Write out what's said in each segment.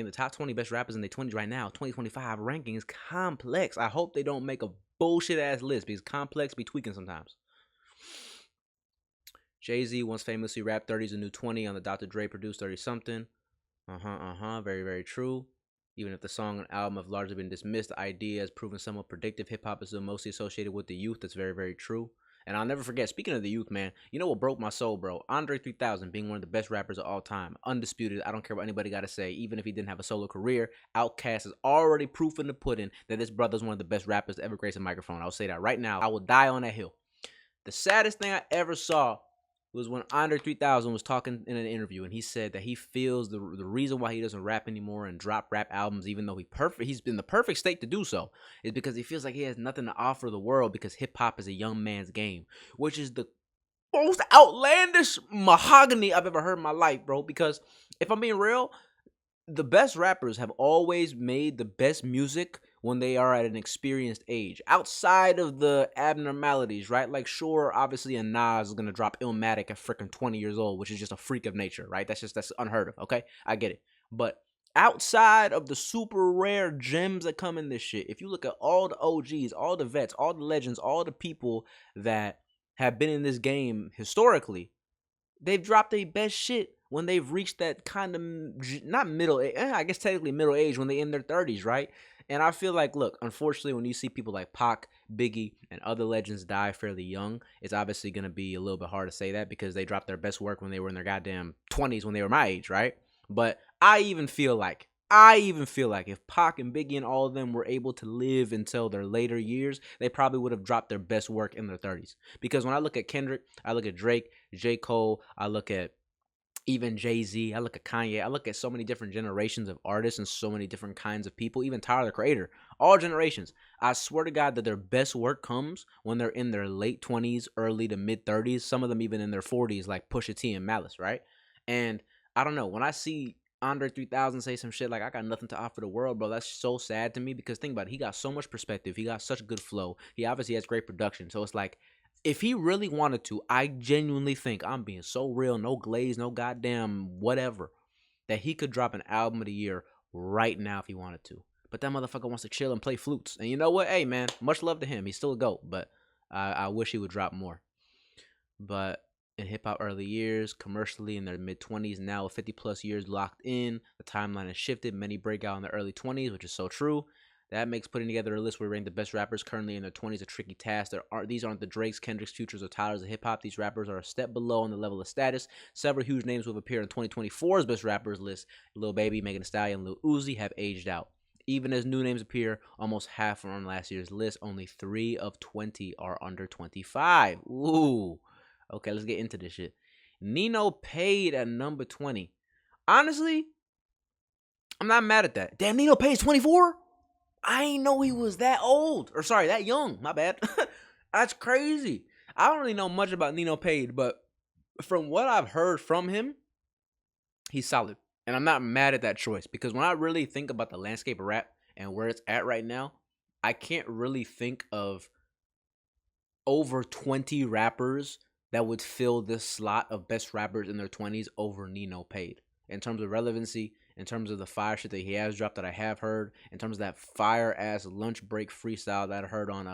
the top 20 best rappers in their 20s right now, 2025 ranking is complex. I hope they don't make a bullshit ass list because complex be tweaking sometimes. Jay-Z once famously rapped 30's a new 20 on the Dr. Dre produced 30 something. Very, very true. Even if the song and album have largely been dismissed, the idea has proven somewhat predictive. Hip hop is still mostly associated with the youth. That's very, very true. And I'll never forget, speaking of the youth, man, you know what broke my soul, bro? Andre 3000 being one of the best rappers of all time. Undisputed. I don't care what anybody got to say. Even if he didn't have a solo career, Outkast is already proof in the pudding that this brother's one of the best rappers to ever grace a microphone. I'll say that right now. I will die on that hill. The saddest thing I ever saw was when Andre 3000 was talking in an interview, and he said that he feels the reason why he doesn't rap anymore and drop rap albums, even though he's in the perfect state to do so, is because he feels like he has nothing to offer the world because hip-hop is a young man's game, which is the most outlandish mahogany I've ever heard in my life, bro. Because if I'm being real, the best rappers have always made the best music when they are at an experienced age, outside of the abnormalities, right? Like, sure, obviously a Nas is going to drop Illmatic at freaking 20 years old, which is just a freak of nature, right? That's unheard of, okay? I get it. But outside of the super rare gems that come in this shit, if you look at all the OGs, all the vets, all the legends, all the people that have been in this game historically, they've dropped their best shit when they've reached that kind of, not middle age, I guess technically middle age, when they're in their 30s, right? And I feel like, look, unfortunately, when you see people like Pac, Biggie, and other legends die fairly young, it's obviously going to be a little bit hard to say that because they dropped their best work when they were in their goddamn 20s when they were my age, right? But I even feel like if Pac and Biggie and all of them were able to live until their later years, they probably would have dropped their best work in their 30s. Because when I look at Kendrick, I look at Drake, J. Cole, I look at even Jay-Z, I look at Kanye, I look at so many different generations of artists and so many different kinds of people, even Tyler, the Creator, all generations. I swear to God that their best work comes when they're in their late 20s, early to mid 30s, some of them even in their 40s, like Pusha T and Malice, right? And I don't know, when I see Andre 3000 say some shit like, I got nothing to offer the world, bro, that's so sad to me because think about it, he got so much perspective, he got such good flow, he obviously has great production, so it's like, if he really wanted to, I genuinely think, I'm being so real, no glaze, no goddamn whatever, that he could drop an album of the year right now if he wanted to. But that motherfucker wants to chill and play flutes. And you know what? Hey, man, much love to him. He's still a GOAT, but I wish he would drop more. But in hip-hop early years, commercially in their mid-20s, now with 50-plus years locked in, the timeline has shifted. Many break out in their early 20s, which is so true. That makes putting together a list where we rank the best rappers currently in their 20s a tricky task. These aren't the Drakes, Kendricks, Futures, or Tylers of hip-hop. These rappers are a step below on the level of status. Several huge names who have appeared on 2024's best rappers list, Lil Baby, Megan Thee Stallion, Lil Uzi, have aged out. Even as new names appear, almost half are on last year's list. Only 3 of 20 are under 25. Ooh. Okay, let's get into this shit. Nino paid at number 20. Honestly, I'm not mad at that. Damn, Nino Paid's 24? I ain't know he was that old. Or sorry, that young. My bad. That's crazy. I don't really know much about Nino Paid, but from what I've heard from him, he's solid. And I'm not mad at that choice because when I really think about the landscape of rap and where it's at right now, I can't really think of over 20 rappers that would fill this slot of best rappers in their 20s over Nino Paid. In terms of relevancy, in terms of the fire shit that he has dropped that I have heard, in terms of that fire ass lunch break freestyle that I heard on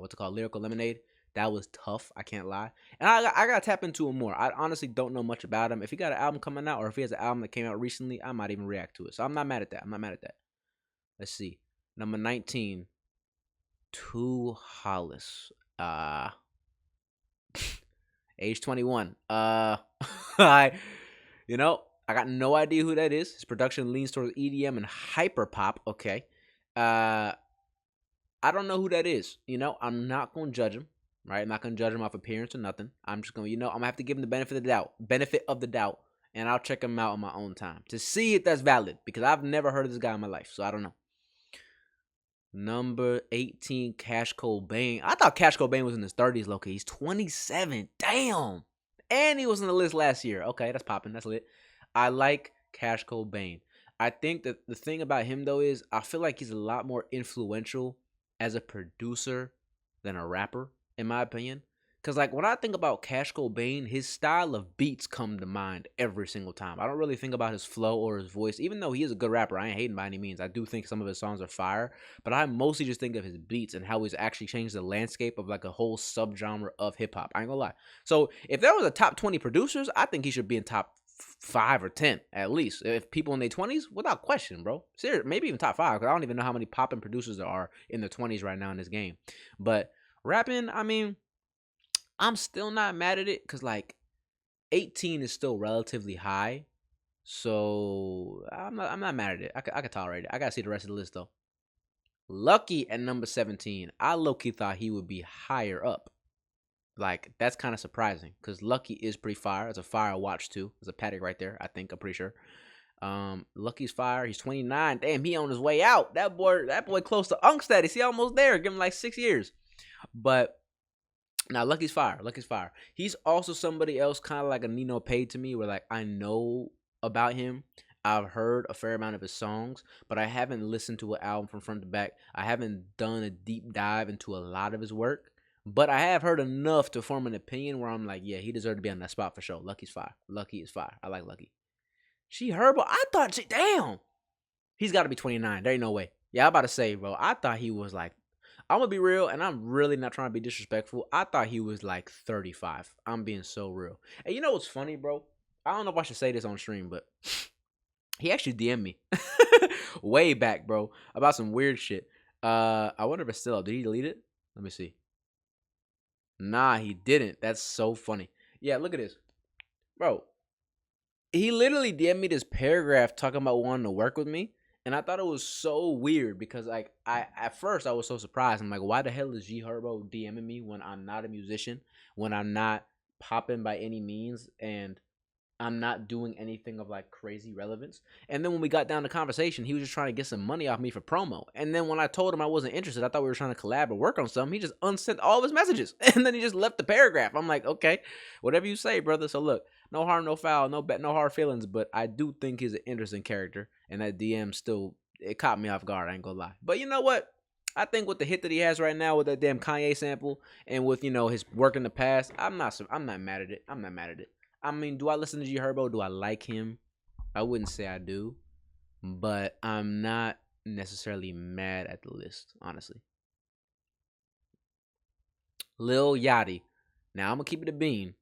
what's it called, Lyrical Lemonade, that was tough. I can't lie, and I gotta tap into him more. I honestly don't know much about him. If he got an album coming out, or if he has an album that came out recently, I might even react to it. So I'm not mad at that. Let's see, number 19, Tu Hollis. Age 21. I got no idea who that is. His production leans towards EDM and hyperpop. Okay. I don't know who that is. I'm not going to judge him, right? I'm not going to judge him off appearance or nothing. I'm just going to, I'm going to have to give him the benefit of the doubt, and I'll check him out on my own time to see if that's valid because I've never heard of this guy in my life, so I don't know. Number 18, Cash Cobain. I thought Cash Cobain was in his 30s, low-key. He's 27. Damn. And he was on the list last year. Okay, that's popping. That's lit. I like Cash Cobain. I think that the thing about him, though, is I feel like he's a lot more influential as a producer than a rapper, in my opinion. Cause like when I think about Cash Cobain, his style of beats come to mind every single time. I don't really think about his flow or his voice, even though he is a good rapper. I ain't hating by any means. I do think some of his songs are fire, but I mostly just think of his beats and how he's actually changed the landscape of like a whole subgenre of hip hop. I ain't gonna lie. So if there was a top 20 producers, I think he should be in top 5 or 10 at least. If people in their 20s, without question, bro. Serious, maybe even top 5. Cause I don't even know how many popping producers there are in the 20s right now in this game. But rapping, I mean, I'm still not mad at it because like 18 is still relatively high. So I'm not mad at it. I could tolerate it. I gotta see the rest of the list though. Lucky at number 17. I low-key thought he would be higher up. Like that's kind of surprising because Lucky is pretty fire. It's a fire watch too. There's a paddock right there. I think I'm pretty sure. Lucky's fire. He's 29. Damn, he on his way out. That boy close to Unk status. He almost there. Give him like 6 years. But now Lucky's fire. Lucky's fire. He's also somebody else, kind of like a Nino Pay to me, where like I know about him. I've heard a fair amount of his songs, but I haven't listened to an album from front to back. I haven't done a deep dive into a lot of his work, but I have heard enough to form an opinion where I'm like, yeah, he deserved to be on that spot for sure. Lucky's fire. Lucky is fire. I like Lucky. She Herbo. I thought damn. He's got to be 29. There ain't no way. Yeah, I'm about to say, bro. I thought he was like, I'm gonna be real, and I'm really not trying to be disrespectful. I thought he was like 35. I'm being so real. And you know what's funny, bro? I don't know if I should say this on stream, but he actually DM'd me way back, bro, about some weird shit. I wonder if it's still up. Did he delete it? Let me see. Nah, he didn't. That's so funny. Yeah, look at this, bro. He literally DM'd me this paragraph talking about wanting to work with me. And I thought it was so weird because like at first I was so surprised. I'm like, why the hell is G Herbo DMing me when I'm not a musician, when I'm not popping by any means, and I'm not doing anything of like crazy relevance? And then when we got down to conversation, he was just trying to get some money off me for promo. And then when I told him I wasn't interested, I thought we were trying to collab or work on something. He just unsent all of his messages. And then he just left the paragraph. I'm like, okay, whatever you say, brother. So look, no harm, no foul, no hard feelings, but I do think he's an interesting character, and that DM still, it caught me off guard, I ain't gonna lie. But you know what? I think with the hit that he has right now with that damn Kanye sample and with, you know, his work in the past, I'm not mad at it. I'm not mad at it. I mean, do I listen to G Herbo? Do I like him? I wouldn't say I do, but I'm not necessarily mad at the list, honestly. Lil Yachty. Now I'm gonna keep it a bean.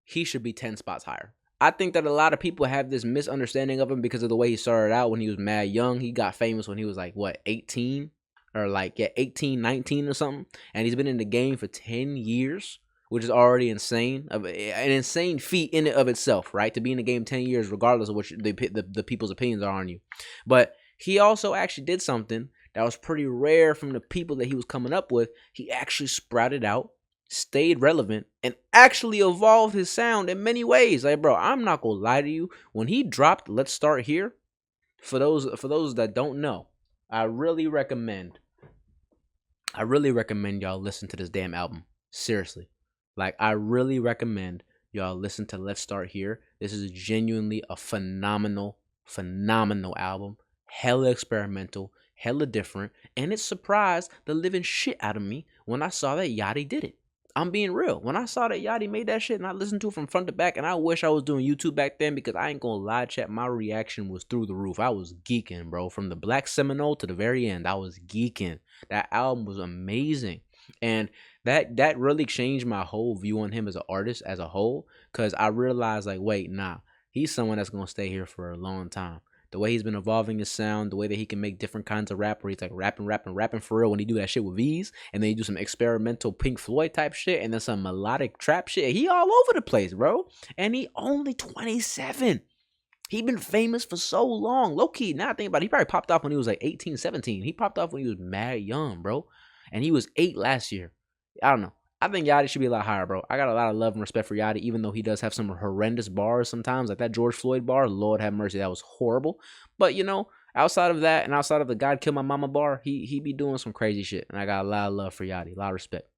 He should be 10 spots higher. I think that a lot of people have this misunderstanding of him because of the way he started out when he was mad young. He got famous when he was like, what, 18? Or like, yeah, 18, 19 or something. And he's been in the game for 10 years, which is already insane. An insane feat in and of itself, right? To be in the game 10 years, regardless of what the people's opinions are on you. But he also actually did something that was pretty rare from the people that he was coming up with. He actually sprouted out, stayed relevant, and actually evolved his sound in many ways. Like, bro, I'm not gonna lie to you. When he dropped Let's Start Here, for those that don't know, I really recommend y'all listen to this damn album. Seriously. Like, I really recommend y'all listen to Let's Start Here. This is genuinely a phenomenal album. Hella experimental, hella different, and it surprised the living shit out of me when I saw that Yachty did it. I'm being real. When I saw that Yachty made that shit and I listened to it from front to back, and I wish I was doing YouTube back then because I ain't gonna lie, chat, my reaction was through the roof. I was geeking, bro. From the Black Seminole to the very end, I was geeking. That album was amazing. And that really changed my whole view on him as an artist as a whole, because I realized, like, wait, nah, he's someone that's gonna stay here for a long time. The way he's been evolving his sound, the way that he can make different kinds of rap, where he's like rapping for real when he do that shit with V's, and then he do some experimental Pink Floyd type shit, and then some melodic trap shit. He all over the place, bro. And he only 27. He been famous for so long. Low key, now I think about it, he probably popped off when he was like 18, 17. He popped off when he was mad young, bro. And he was 8 last year. I don't know. I think Yachty should be a lot higher, bro. I got a lot of love and respect for Yachty, even though he does have some horrendous bars sometimes, like that George Floyd bar. Lord have mercy, that was horrible. But, you know, outside of that and outside of the God Kill My Mama bar, he be doing some crazy shit. And I got a lot of love for Yachty, a lot of respect.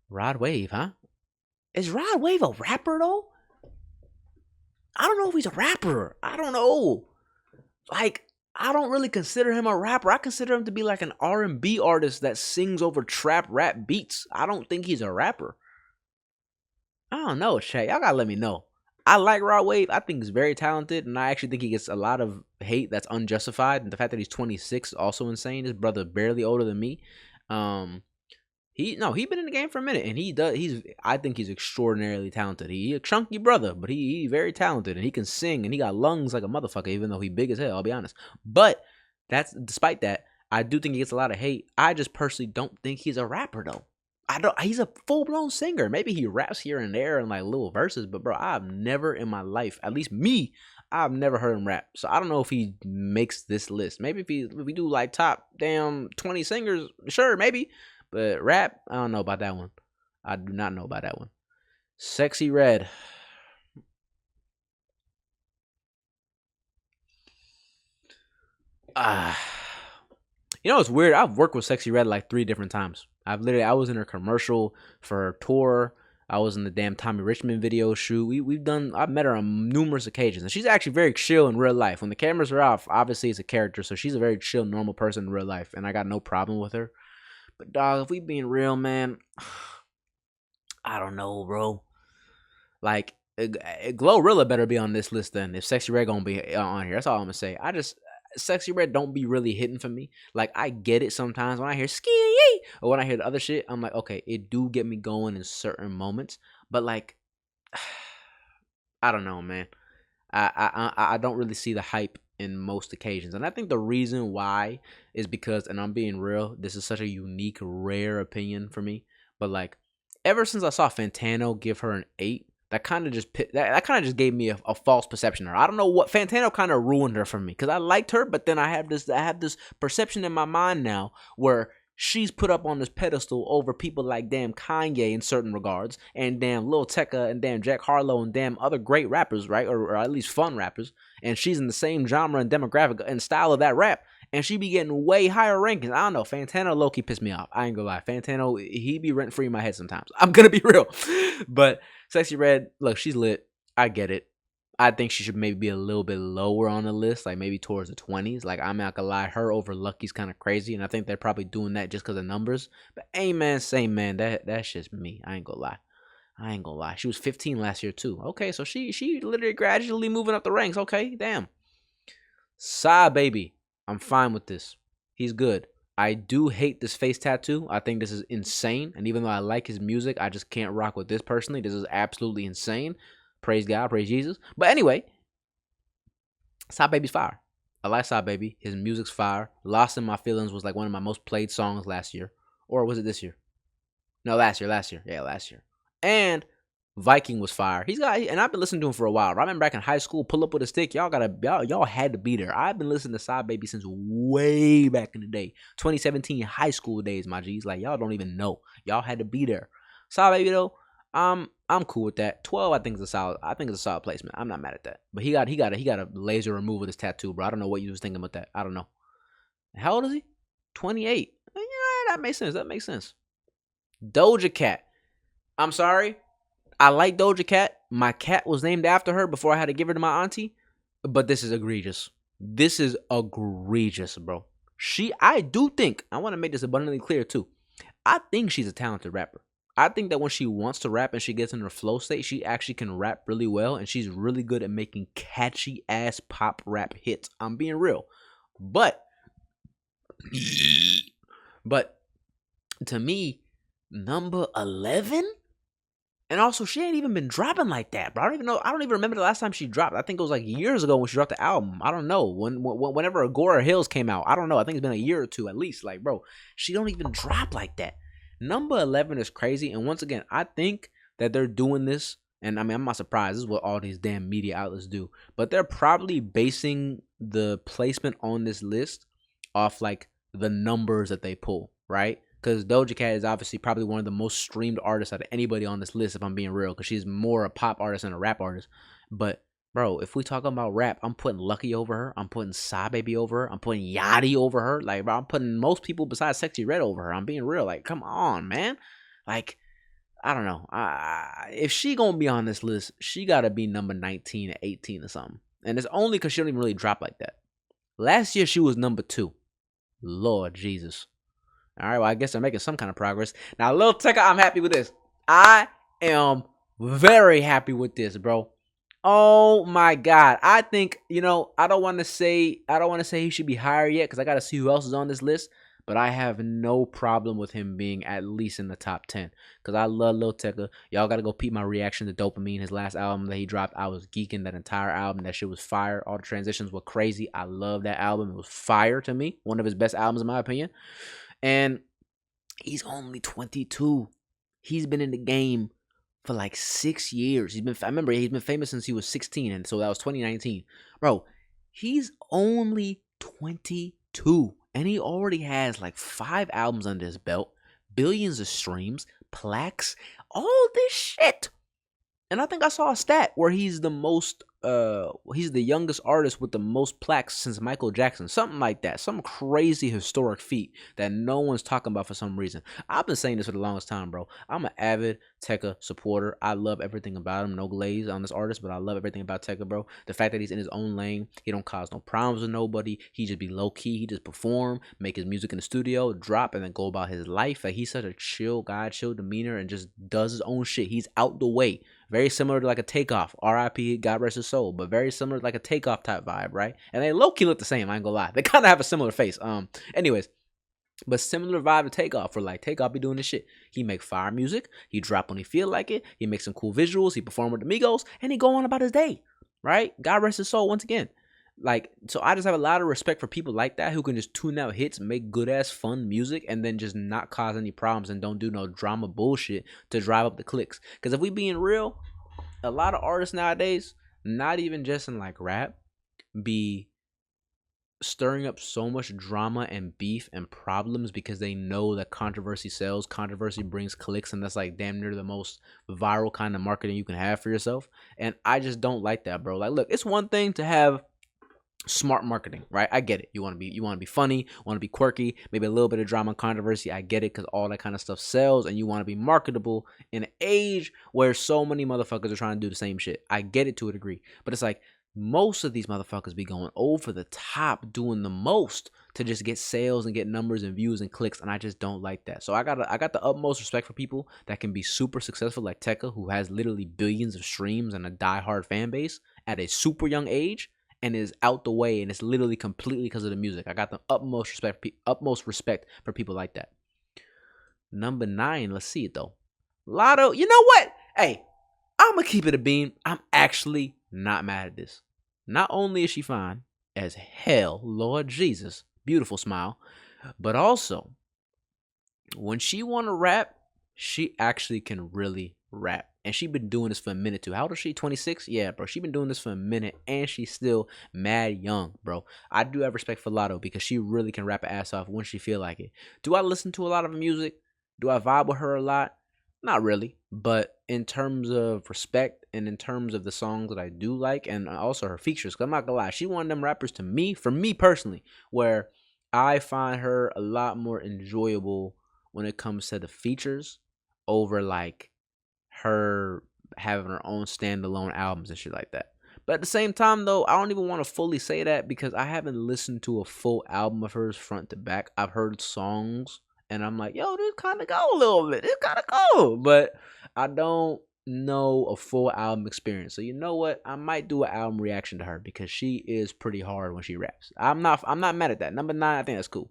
Rod Wave, huh? Is Rod Wave a rapper, though? I don't know if he's a rapper. I don't know. Like, I don't really consider him a rapper. I consider him to be like an R&B artist that sings over trap rap beats. I don't think he's a rapper. I don't know, Shay. Y'all gotta let me know. I like Rod Wave. I think he's very talented, and I actually think he gets a lot of hate that's unjustified. And the fact that he's 26 is also insane. His brother barely older than me. He been in the game for a minute, and I think he's extraordinarily talented. He a chunky brother, but he very talented, and he can sing, and he got lungs like a motherfucker, even though he big as hell, I'll be honest. But despite that, I do think he gets a lot of hate. I just personally don't think he's a rapper though. He's a full-blown singer. Maybe he raps here and there in like little verses, but bro, I've never in my life, at least me, I've never heard him rap. So I don't know if he makes this list. Maybe if we do like top damn 20 singers, sure, maybe. But rap, I don't know about that one. I do not know about that one. Sexy Red. You know, it's weird. I've worked with Sexy Red like 3 different times. I was in her commercial for her tour. I was in the damn Tommy Richmond video shoot. I've met her on numerous occasions. And she's actually very chill in real life. When the cameras are off, obviously it's a character. So she's a very chill, normal person in real life. And I got no problem with her. But dog, if we being real, man, I don't know, bro. Like, Glorilla better be on this list then if Sexy Red gonna be on here. That's all I'm gonna say. Sexy Red don't be really hitting for me. Like, I get it sometimes when I hear ski or when I hear the other shit. I'm like, okay, it do get me going in certain moments. But like, I don't know, man. I don't really see the hype in most occasions. And I think the reason why is because, and I'm being real, this is such a unique, rare opinion for me. But like, ever since I saw Fantano give her an 8, that kind of just gave me a false perception of her. I don't know what Fantano kind of ruined her for me because I liked her, but then I have this perception in my mind now where she's put up on this pedestal over people like damn Kanye in certain regards, and damn Lil Tecca and damn Jack Harlow and damn other great rappers, right? Or at least fun rappers. And she's in the same genre and demographic and style of that rap. And she be getting way higher rankings. I don't know. Fantano low-key pissed me off. I ain't gonna lie. Fantano, he be rent-free in my head sometimes. I'm gonna be real. But Sexy Red, look, she's lit. I get it. I think she should maybe be a little bit lower on the list, like maybe towards the 20s. Like, I'm not gonna lie, her over Lucky's kind of crazy, and I think they're probably doing that just because of numbers. But amen, same man, that's just me. I ain't gonna lie. She was 15 last year too. Okay, so she literally gradually moving up the ranks. Okay, damn. Sigh Baby, I'm fine with this. He's good. I do hate this face tattoo. I think this is insane, and even though I like his music, I just can't rock with this personally. This is absolutely insane. Praise God, praise Jesus. But anyway, Sigh Baby's fire. I like Sigh Baby. His music's fire. Lost in My Feelings was like one of my most played songs last year. Or was it this year? No, last year. Yeah, last year. And Viking was fire. And I've been listening to him for a while. I remember back in high school, Pull Up With a Stick. Y'all had to be there. I've been listening to Sigh Baby since way back in the day. 2017 high school days, my G's. Like, y'all don't even know. Y'all had to be there. Sigh Baby though, I'm cool with that. 12, I think it's a solid placement. I'm not mad at that. But he got a laser remove with his tattoo, bro. I don't know what you was thinking about that. I don't know. How old is he? 28. Yeah, that makes sense. Doja Cat. I'm sorry. I like Doja Cat. My cat was named after her before I had to give her to my auntie. But this is egregious. Bro. I do think, I want to make this abundantly clear too. I think she's a talented rapper. I think that when she wants to rap and she gets in her flow state, she actually can rap really well, and she's really good at making catchy ass pop rap hits. I'm being real. But to me, number 11? And also, she ain't even been dropping like that, bro. I don't even remember the last time she dropped. I think it was like years ago when she dropped the album. I don't know. Whenever Agora Hills came out. I don't know. I think it's been a year or two at least. Like, bro, she don't even drop like that. Number 11 is crazy. And once again, I think that they're doing this. And I mean, I'm not surprised. This is what all these damn media outlets do. But they're probably basing the placement on this list off like the numbers that they pull, right? Because Doja Cat is obviously probably one of the most streamed artists out of anybody on this list, if I'm being real, because she's more a pop artist than a rap artist. But, bro, if we talking about rap, I'm putting Lucky over her. I'm putting Sigh Baby over her. I'm putting Yachty over her. Like, bro, I'm putting most people besides Sexy Red over her. I'm being real. Like, come on, man. Like, I don't know. If she gonna be on this list, she gotta be number 19 or 18 or something. And it's only because she don't even really drop like that. Last year she was number 2. Lord Jesus. All right, well, I guess they're making some kind of progress. Now, Lil Tecca, I'm happy with this. I am very happy with this, bro. Oh my God. I think, I don't want to say he should be higher yet because I got to see who else is on this list. But I have no problem with him being at least in the top 10 because I love Lil Tecca. Y'all got to go peep my reaction to Dopamine, his last album that he dropped. I was geeking that entire album. That shit was fire. All the transitions were crazy. I love that album. It was fire to me. One of his best albums, in my opinion. And he's only 22. He's been in the game for like 6 years. I remember he's been famous since he was 16, and so that was 2019. Bro, he's only 22, and he already has like 5 albums under his belt, billions of streams, plaques, all this shit. And I think I saw a stat where he's the youngest artist with the most plaques since Michael Jackson. Something like that. Some crazy historic feat that no one's talking about for some reason. I've been saying this for the longest time, bro. I'm an avid Tecca supporter. I love everything about him. No glaze on this artist, but I love everything about Tecca, bro. The fact that he's in his own lane. He don't cause no problems with nobody. He just be low-key. He just perform, make his music in the studio, drop, and then go about his life. Like, he's such a chill guy, chill demeanor, and just does his own shit. He's out the way. Very similar to like a Takeoff, R.I.P. God rest his soul, but very similar to like a Takeoff type vibe, right? And they low-key look the same, I ain't gonna lie. They kind of have a similar face. Anyways, but similar vibe to Takeoff, where like Takeoff be doing this shit. He make fire music, he drop when he feel like it, he make some cool visuals, he perform with the Migos, and he go on about his day, right? God rest his soul once again. Like, so I just have a lot of respect for people like that who can just tune out hits, make good ass fun music, and then just not cause any problems and don't do no drama bullshit to drive up the clicks. Because if we being real, a lot of artists nowadays, not even just in like rap, be stirring up so much drama and beef and problems because they know that controversy sells, controversy brings clicks, and that's like damn near the most viral kind of marketing you can have for yourself. And I just don't like that, bro. Like, look, it's one thing to have smart marketing, right? I get it. You want to be funny, want to be quirky, maybe a little bit of drama and controversy. I get it, because all that kind of stuff sells, and you want to be marketable in an age where so many motherfuckers are trying to do the same shit. I get it to a degree, but it's like most of these motherfuckers be going over the top, doing the most to just get sales and get numbers and views and clicks, and I just don't like that. So I got the utmost respect for people that can be super successful, like Tecca, who has literally billions of streams and a diehard fan base at a super young age, and is out the way, and it's literally completely because of the music. I got the utmost respect for people like that. Number 9, let's see it though. Latto, you know what? Hey, I'm gonna keep it a beam. I'm actually not mad at this. Not only is she fine as hell, Lord Jesus, beautiful smile, but also when she wanna rap, she actually can really rap. And she been doing this for a minute too. How old is she? 26? Yeah, bro. She been doing this for a minute, and she's still mad young, bro. I do have respect for Latto because she really can rap her ass off when she feel like it. Do I listen to a lot of her music? Do I vibe with her a lot? Not really. But in terms of respect and in terms of the songs that I do like, and also her features, because I'm not gonna lie, she one of them rappers to me, for me personally, where I find her a lot more enjoyable when it comes to the features over like her having her own standalone albums and shit like that. But at the same time, though, I don't even want to fully say that because I haven't listened to a full album of hers front to back. I've heard songs, and I'm like, yo, this kind of go a little bit. This kind of go. But I don't know a full album experience. So you know what? I might do an album reaction to her because she is pretty hard when she raps. I'm not mad at that. Number 9, I think that's cool.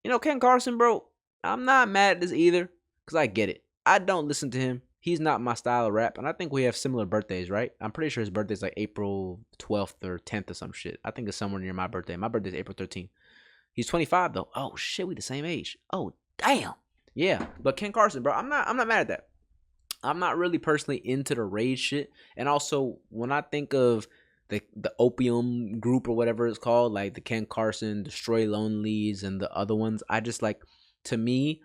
You know, Ken Carson, bro, I'm not mad at this either because I get it. I don't listen to him. He's not my style of rap. And I think we have similar birthdays, right? I'm pretty sure his birthday's like April 12th or 10th or some shit. I think it's somewhere near my birthday. My birthday's April 13th. He's 25 though. Oh shit, we the same age. Oh damn. Yeah. But Ken Carson, bro, I'm not mad at that. I'm not really personally into the rage shit. And also when I think of the Opium group or whatever it's called, like the Ken Carson, Destroy Lonelies, and the other ones, I just like, to me,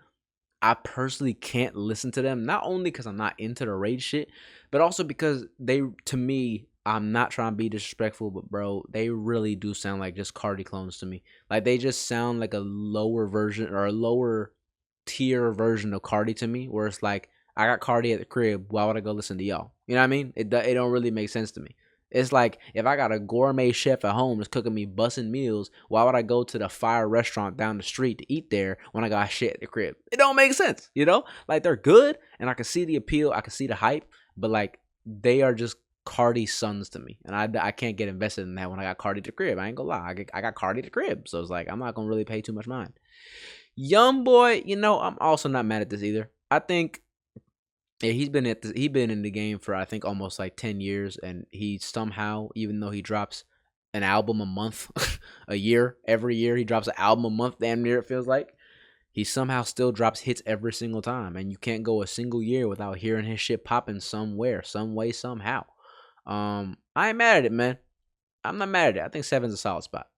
I personally can't listen to them, not only because I'm not into the rage shit, but also because they, to me, I'm not trying to be disrespectful, but bro, they really do sound like just Cardi clones to me. Like, they just sound like a lower version or a lower tier version of Cardi to me, where it's like, I got Cardi at the crib, why would I go listen to y'all? You know what I mean? It don't really make sense to me. It's like if I got a gourmet chef at home that's cooking me bussin' meals, why would I go to the fire restaurant down the street to eat there when I got shit at the crib? It don't make sense, you know? Like they're good and I can see the appeal, I can see the hype, but like they are just Cardi sons to me. And I can't get invested in that when I got Cardi to the crib. I ain't gonna lie. I got Cardi to the crib. So it's like I'm not gonna really pay too much mind. Young boy, I'm also not mad at this either. I think yeah, he's been in the game for I think almost like 10 years, and he somehow, even though he drops an album a month, a year, every year he drops an album a month, damn near it feels like, he somehow still drops hits every single time, and you can't go a single year without hearing his shit popping somewhere, some way, somehow. I ain't mad at it, man. I'm not mad at it. I think seven's a solid spot.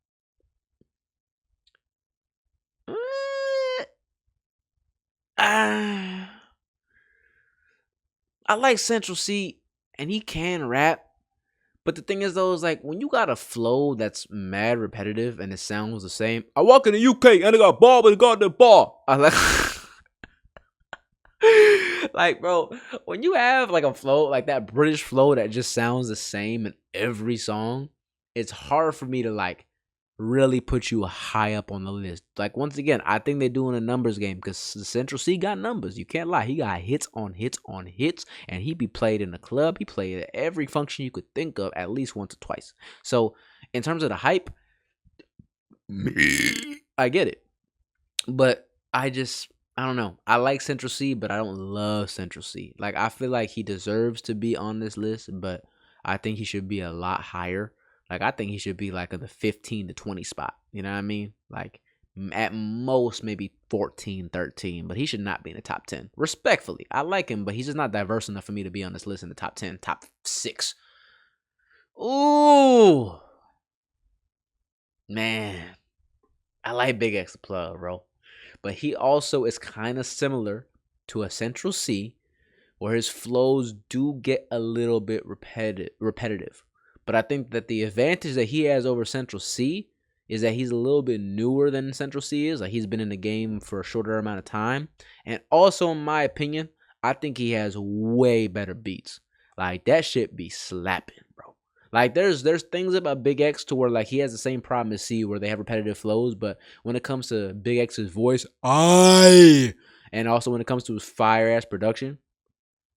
I like Central C, and he can rap. But the thing is, though, is like when you got a flow that's mad repetitive and it sounds the same. I walk in the UK and I got ball, but got the ball. I like, like, bro, when you have like a flow like that British flow that just sounds the same in every song, it's hard for me to like really put you high up on the list. Like once again, I think they're doing a numbers game because Central C got numbers. You can't lie. He got hits on hits on hits, and he be played in the club. He played at every function you could think of at least once or twice. So in terms of the hype, I get it, but I don't know. I like Central C, but I don't love Central C. Like I feel like he deserves to be on this list, but I think he should be a lot higher. Like, I think he should be like in the 15 to 20 spot. You know what I mean? Like, at most, maybe 14, 13. But he should not be in the top 10. Respectfully, I like him, but he's just not diverse enough for me to be on this list in the top 10, top 6. Ooh. Man. I like Big X the Plug, bro. But he also is kind of similar to a Central C, where his flows do get a little bit repetitive. But I think that the advantage that he has over Central C is that he's a little bit newer than Central C is. Like he's been in the game for a shorter amount of time. And also, in my opinion, I think he has way better beats. Like that shit be slapping, bro. Like there's things about Big X to where like he has the same problem as C where they have repetitive flows, but when it comes to Big X's voice, and also when it comes to his fire ass production,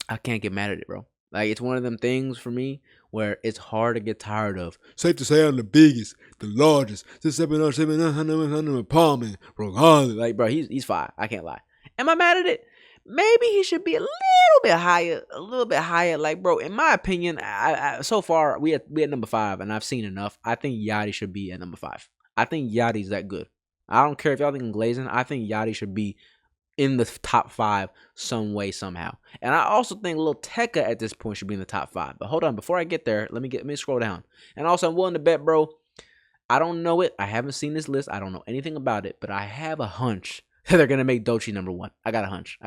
I can't get mad at it, bro. Like it's one of them things for me where it's hard to get tired of. Safe to say I'm the biggest, the largest, 700 palm, like bro, he's fire. I can't lie. Am I mad at it? Maybe he should be a little bit higher. Like bro, in my opinion, I so far we at number 5, and I've seen enough. I think Yachty should be at number 5. I think Yachty's that good. I don't care if y'all think glazing. I think Yachty should be in the top 5 some way, somehow. And I also think Lil Tecca at this point should be in the top 5. But hold on, before I get there, let me scroll down. And also, I'm willing to bet, bro, I don't know it. I haven't seen this list. I don't know anything about it. But I have a hunch that they're going to make Doechii number 1. I got a hunch.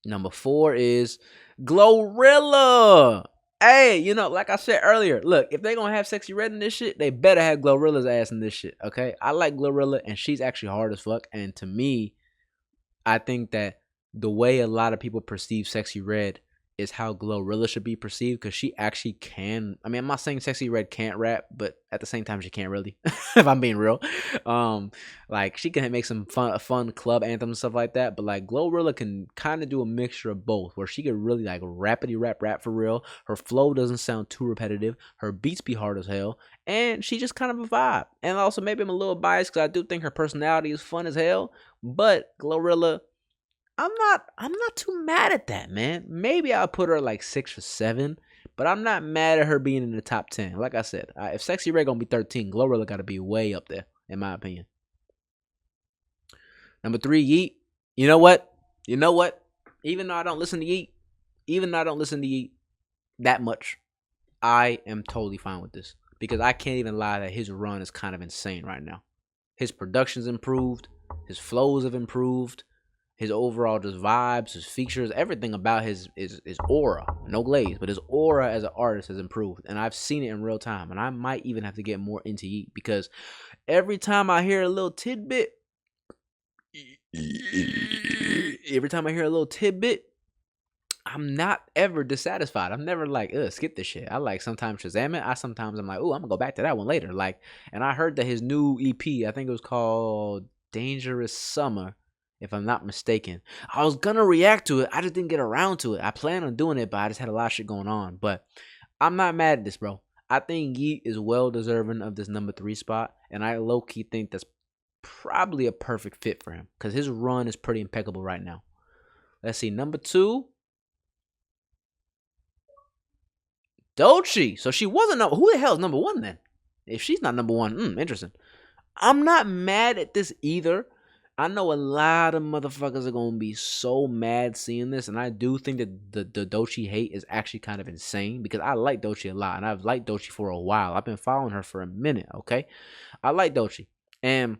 Number 4 is Glorilla. Hey, like I said earlier, look, if they gonna have Sexyy Red in this shit, they better have Glorilla's ass in this shit, okay? I like Glorilla, and she's actually hard as fuck, and to me, I think that the way a lot of people perceive Sexyy Red is how Glorilla should be perceived, because she actually can. I mean, I'm not saying Sexyy Red can't rap, but at the same time, she can't really, if I'm being real. Like, she can make some fun club anthems and stuff like that, but, like, Glorilla can kind of do a mixture of both, where she could really, like, rapidy rap for real. Her flow doesn't sound too repetitive. Her beats be hard as hell, and she just kind of a vibe. And also, maybe I'm a little biased, because I do think her personality is fun as hell, but Glorilla, I'm not too mad at that, man. Maybe I'll put her like 6 or 7, but I'm not mad at her being in the top 10. Like I said, if Sexyy Red gonna be 13, Glorilla gotta be way up there, in my opinion. Number 3, Yeat. You know what? Even though I don't listen to Yeat that much, I am totally fine with this, because I can't even lie that his run is kind of insane right now. His production's improved, his flows have improved. His overall just vibes, his features, everything about his aura, no glaze, but his aura as an artist has improved. And I've seen it in real time. And I might even have to get more into Yeat, because every time I hear a little tidbit, I'm not ever dissatisfied. I'm never like, ugh, skip this shit. I like sometimes Shazam it. I'm like, oh, I'm gonna go back to that one later. Like, and I heard that his new EP, I think it was called Dangerous Summer, if I'm not mistaken. I was gonna react to it. I just didn't get around to it. I plan on doing it, but I just had a lot of shit going on. But I'm not mad at this, bro. I think Yeet is well deserving of this number 3 spot, and I low key think that's probably a perfect fit for him because his run is pretty impeccable right now. Let's see, number 2. Doechii. So she wasn't number. Who the hell is number 1 then? If she's not number 1, interesting. I'm not mad at this either. I know a lot of motherfuckers are gonna be so mad seeing this, and I do think that the Doechii hate is actually kind of insane because I like Doechii a lot, and I've liked Doechii for a while. I've been following her for a minute. Okay, I like Doechii, and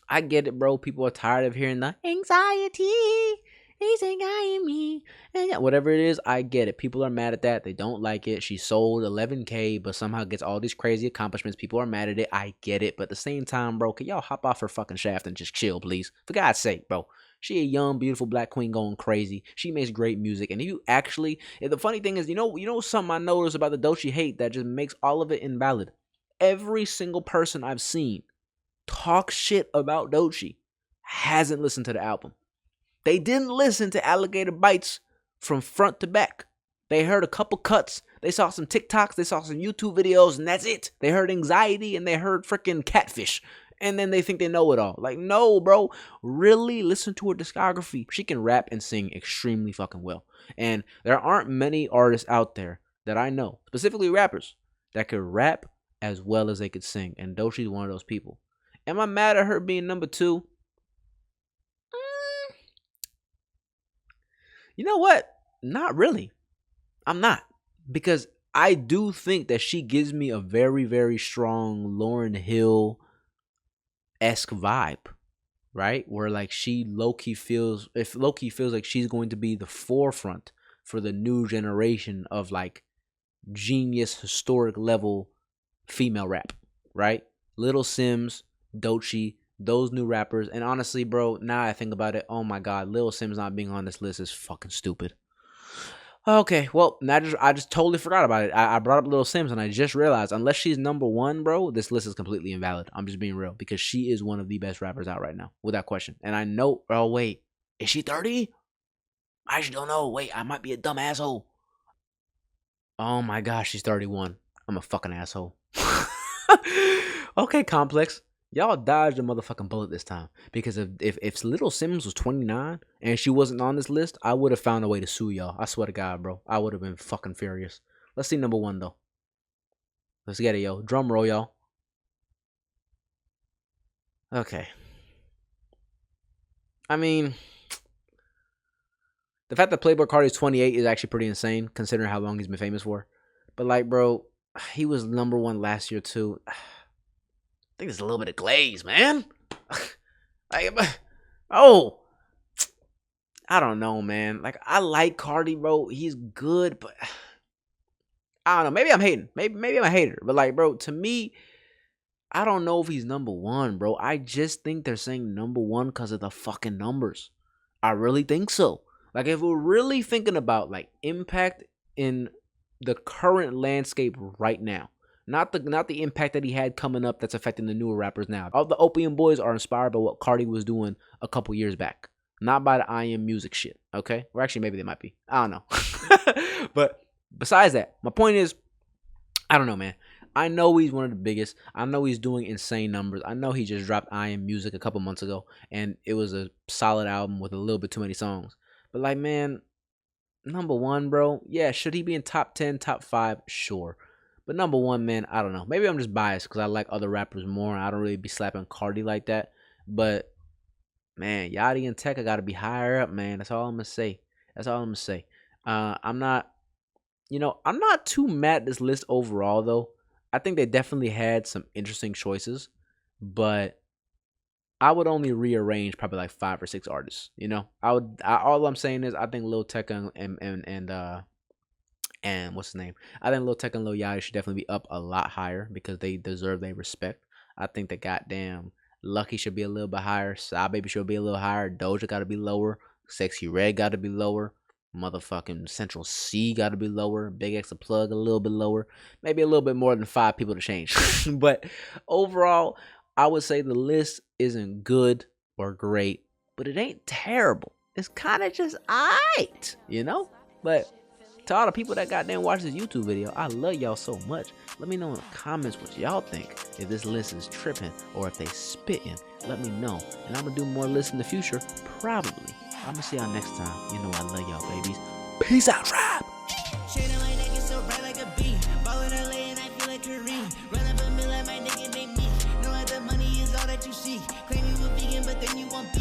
I get it, bro. People are tired of hearing the anxiety. He's anxiety me. And yeah, whatever it is, I get it. People are mad at that. They don't like it. She sold 11K, but somehow gets all these crazy accomplishments. People are mad at it. I get it. But at the same time, bro, can y'all hop off her fucking shaft and just chill, please? For God's sake, bro. She a young, beautiful black queen going crazy. She makes great music. And if you actually, the funny thing is, you know something I noticed about the Doechii hate that just makes all of it invalid. Every single person I've seen talk shit about Doechii hasn't listened to the album. They didn't listen to Alligator Bites from front to back. They heard a couple cuts. They saw some TikToks. They saw some YouTube videos, and that's it. They heard Anxiety, and they heard freaking Catfish. And then they think they know it all. Like, no, bro. Really listen to her discography. She can rap and sing extremely fucking well. And there aren't many artists out there that I know, specifically rappers, that could rap as well as they could sing. And Doechii's one of those people. Am I mad at her being number 2? You know what? Not really. I'm not. Because I do think that she gives me a very, very strong Lauryn Hill-esque vibe, right? Where like she low-key feels like she's going to be the forefront for the new generation of like genius, historic level female rap, right? Little Sims, Doechii, those new rappers. And honestly, bro, now I think about it, oh my god, Lil Sims not being on this list is fucking stupid. Okay, well, I just totally forgot about it. I brought up Lil Sims and I just realized, unless she's number 1, bro, this list is completely invalid. I'm just being real because she is one of the best rappers out right now, without question. And I know, oh wait, is she 30? I actually don't know. Wait, I might be a dumb asshole. Oh my gosh, she's 31. I'm a fucking asshole. Okay, Complex. Y'all dodged a motherfucking bullet this time. Because if Little Sims was 29 and she wasn't on this list, I would have found a way to sue y'all. I swear to God, bro. I would have been fucking furious. Let's see number 1, though. Let's get it, yo. Drum roll, y'all. Okay. I mean, the fact that Playboi Carti is 28 is actually pretty insane, considering how long he's been famous for. But, like, bro, he was number 1 last year, too. I think there's a little bit of glaze, man. Oh, I don't know, man. Like, I like Carti, bro. He's good, but I don't know. Maybe I'm hating. Maybe I'm a hater. But, like, bro, to me, I don't know if he's number 1, bro. I just think they're saying number 1 because of the fucking numbers. I really think so. Like, if we're really thinking about, like, impact in the current landscape right now, not the impact that he had coming up that's affecting the newer rappers now. All the Opium Boys are inspired by what Carti was doing a couple years back, not by the I Am Music shit, okay? Or actually, maybe they might be. I don't know. But besides that, my point is, I don't know, man. I know he's one of the biggest. I know he's doing insane numbers. I know he just dropped I Am Music a couple months ago, and it was a solid album with a little bit too many songs. But, like, man, number 1, bro, yeah, should he be in top 10, top 5? Sure. But number 1, man, I don't know. Maybe I'm just biased because I like other rappers more. I don't really be slapping Carti like that. But, man, Yachty and Tekka got to be higher up, man. That's all I'm going to say. I'm not too mad at this list overall, though. I think they definitely had some interesting choices. But I would only rearrange probably like 5 or 6 artists, you know? All I'm saying is I think Lil Tecca and what's his name? I think Lil Tecca and Lil Yachty should definitely be up a lot higher because they deserve their respect. I think that goddamn Lucky should be a little bit higher. Side Baby should be a little higher. Doja got to be lower. Sexy Red got to be lower. Motherfucking Central C got to be lower. Big X a plug a little bit lower. Maybe a little bit more than 5 people to change. But overall, I would say the list isn't good or great, but it ain't terrible. It's kind of just alright, you know? But to all the people that goddamn watch this YouTube video, I love y'all so much. Let me know in the comments what y'all think. If this list is tripping or if they spitting, let me know. And I'm gonna do more lists in the future, probably. I'm gonna see y'all next time. You know I love y'all, babies. Peace out, tribe. Shade on my neck is so bright like a beam. Ballin' LA and I feel like Kareem. Run up a mill at my nigga named me. Know that the money is all that you see. Claim you a vegan, but then you want beef.